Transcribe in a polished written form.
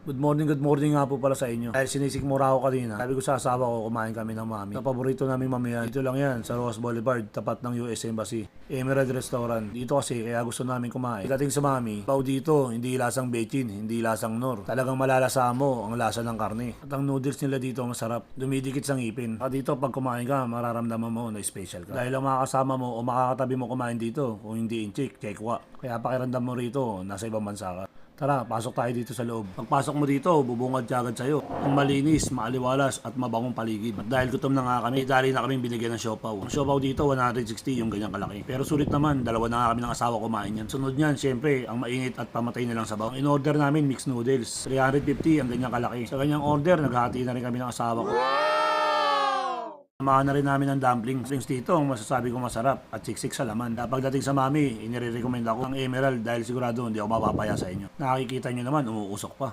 Good morning nga po pala sa inyo. Dahil sinisikmura ako kanina, sabi ko sa asawa ko kumain kami ng mami. Sa paborito namin mamihan, dito lang yan, sa Ross Boulevard, tapat ng US Embassy. Emerald Restaurant. Dito kasi, kaya gusto namin kumain. Dating sa mami, pao dito, hindi lasang bechin, hindi lasang nor. Talagang malalasa mo ang lasa ng karne. At ang noodles nila dito masarap. Dumidikit sa ngipin. At dito, pag kumain ka, mararamdaman mo na special ka. Dahil ang makakasama mo o makakatabi mo kumain dito, kung hindi inchik, kekwa. Kaya pakiramdam mo rito, nasa ibang bansa ka. Tara, pasok tayo dito sa loob. Pagpasok mo dito, bubungad ka agad sa'yo. Ang malinis, maaliwalas at mabangong paligid. At dahil gutom na nga kami, dali na kami binigyan ng siopaw. Ang siopaw dito, 160 yung ganyang kalaki. Pero sulit naman, dalawa na nga kami ng asawa kumain yan. Sunod niyan, syempre, ang mainit at pamatay nilang sabaw. Ang in-order namin, mixed noodles. 350 ang ganyang kalaki. Sa ganyang order, naghati na rin kami ng asawa ko. Samahan na rin namin ng dumplings dito, ang masasabi ko masarap at siksik sa laman. Pagdating sa mami, inire-recommend ako ang Emerald dahil sigurado hindi ako mapapaya sa inyo. Nakikita nyo naman, umuusok pa.